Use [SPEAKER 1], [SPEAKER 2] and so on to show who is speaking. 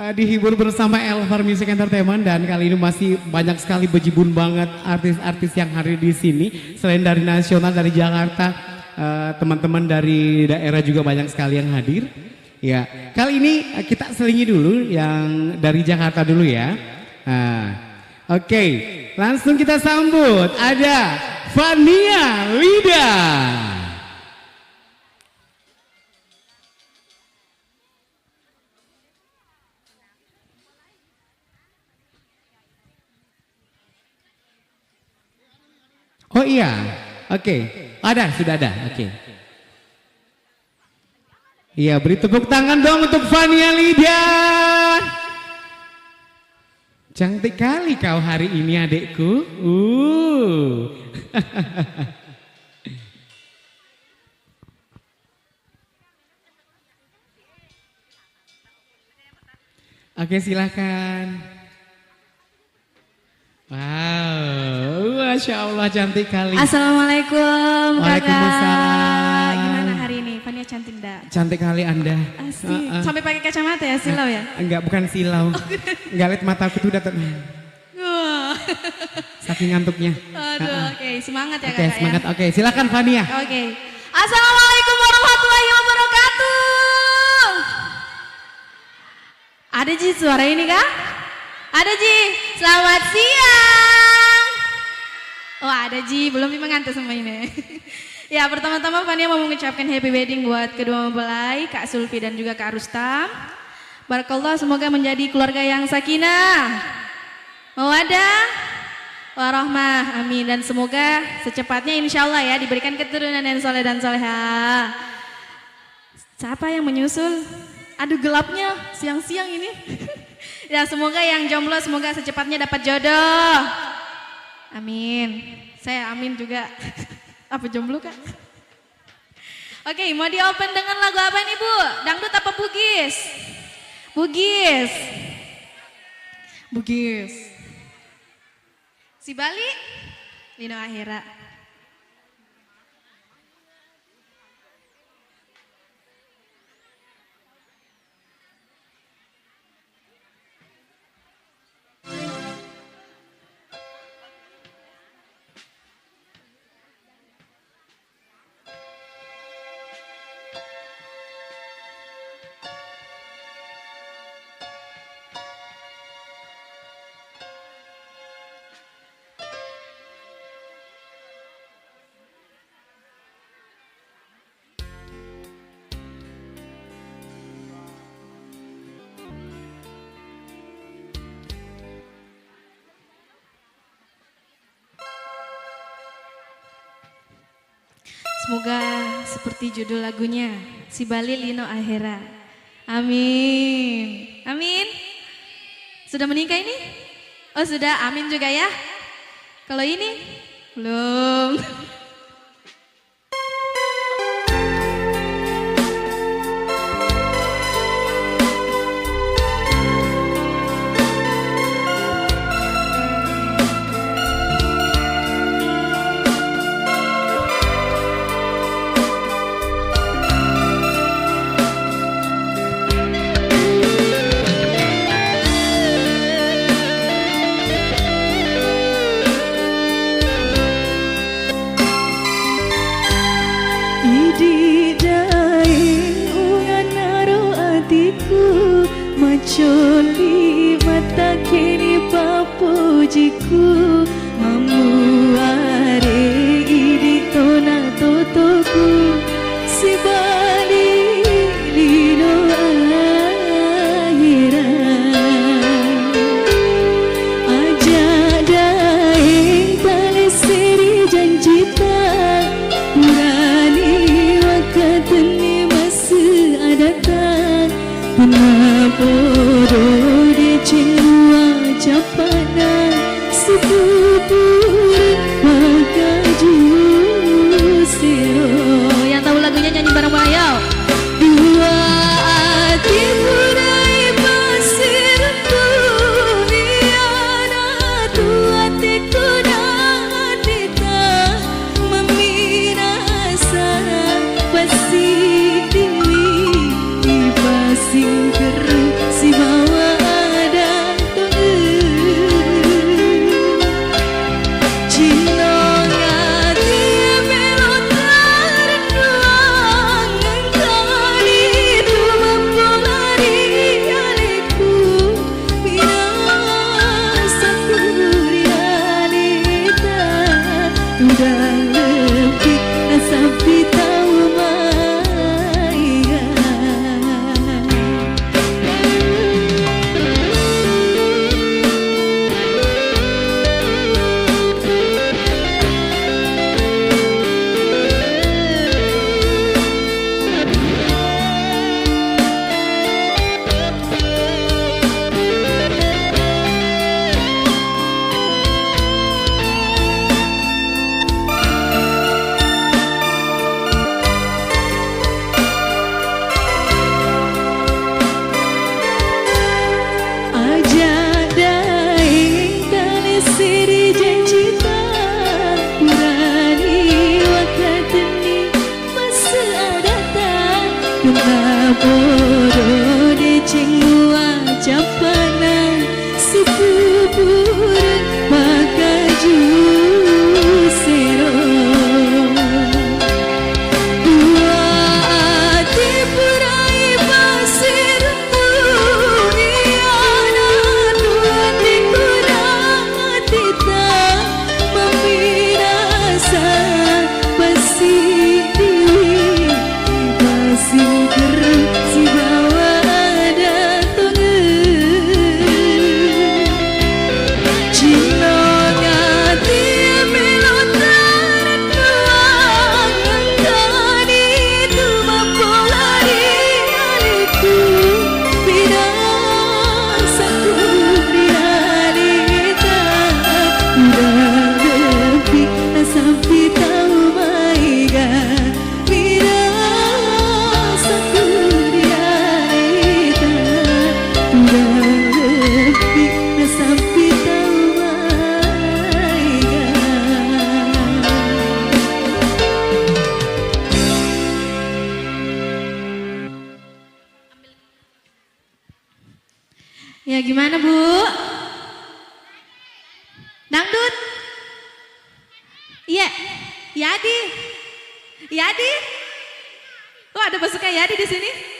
[SPEAKER 1] Dihibur bersama Elvar Music Entertainment dan kali ini masih banyak sekali bejibun banget artis-artis yang hadir di sini. Selain dari nasional dari Jakarta, teman-teman dari daerah juga banyak sekali yang hadir. Ya, kali ini kita selingi dulu yang dari Jakarta dulu ya. Oke, langsung kita sambut ada Fania Lida. Oh iya, oke. Sudah ada, oke. Iya, beri tepuk tangan dong untuk Fania Lydia. Cantik kali kau hari ini adekku. Oke, silakan. Wow, Masya Allah cantik kali.
[SPEAKER 2] Assalamualaikum
[SPEAKER 1] Waalaikumsalam.
[SPEAKER 2] Gimana hari ini? Fania cantik enggak?
[SPEAKER 1] Cantik kali Anda.
[SPEAKER 2] Asik. Sampai pakai kacamata ya, silau ya?
[SPEAKER 1] Enggak, bukan silau. Enggak, lihat mataku tuh udah saking ngantuknya.
[SPEAKER 2] Aduh, oke, semangat ya
[SPEAKER 1] Oke,
[SPEAKER 2] kakak
[SPEAKER 1] semangat.
[SPEAKER 2] ya.
[SPEAKER 1] Oke, silakan Fania.
[SPEAKER 2] Oke. Assalamualaikum warahmatullahi wabarakatuh. Ada Ji suara ini kah? Ada Ji, selamat siang. Oh ada Ji, belum mengantuk sama ini. Ya pertama-tama Fania mau mengucapkan happy wedding buat kedua mempelai, Kak Sulfi dan juga Kak Rustam. Barakallah, semoga menjadi keluarga yang sakinah, mawaddah, warahmah, amin. Dan semoga secepatnya insya Allah ya diberikan keturunan yang soleh dan soleha. Siapa yang menyusul? Aduh gelapnya siang-siang ini. Ya semoga yang jomblo semoga secepatnya dapat jodoh. Amin. Saya amin juga. Apa jomblo kak? Oke, mau di open dengan lagu apa nih Bu? Dangdut apa Bugis? Bugis. Bugis. Si Bali? Lino Akhira. Semoga seperti judul lagunya, Si Bali Lino Akhira. Amin. Amin. Sudah menikah ini? Oh sudah, amin juga ya. Kalau ini? Belum.
[SPEAKER 3] kurang lebih sampai tahu maiga. Bodoh de cengua capanan si pupuran maka jusero dua hati purai pasir dunia dua hati kurang hati tak membinasa masih diri masih si bawa ada tongen cinanya dia melotaran doang kan itu mempolari aliku bina satu realita udah lebih sampai tahu maiga bina satu realita udah lebih sampai tahu maiga.
[SPEAKER 2] Ya gimana Bu? Dangdut? Iya, Yadi. Yadi? Oh ada pasukan Yadi di sini?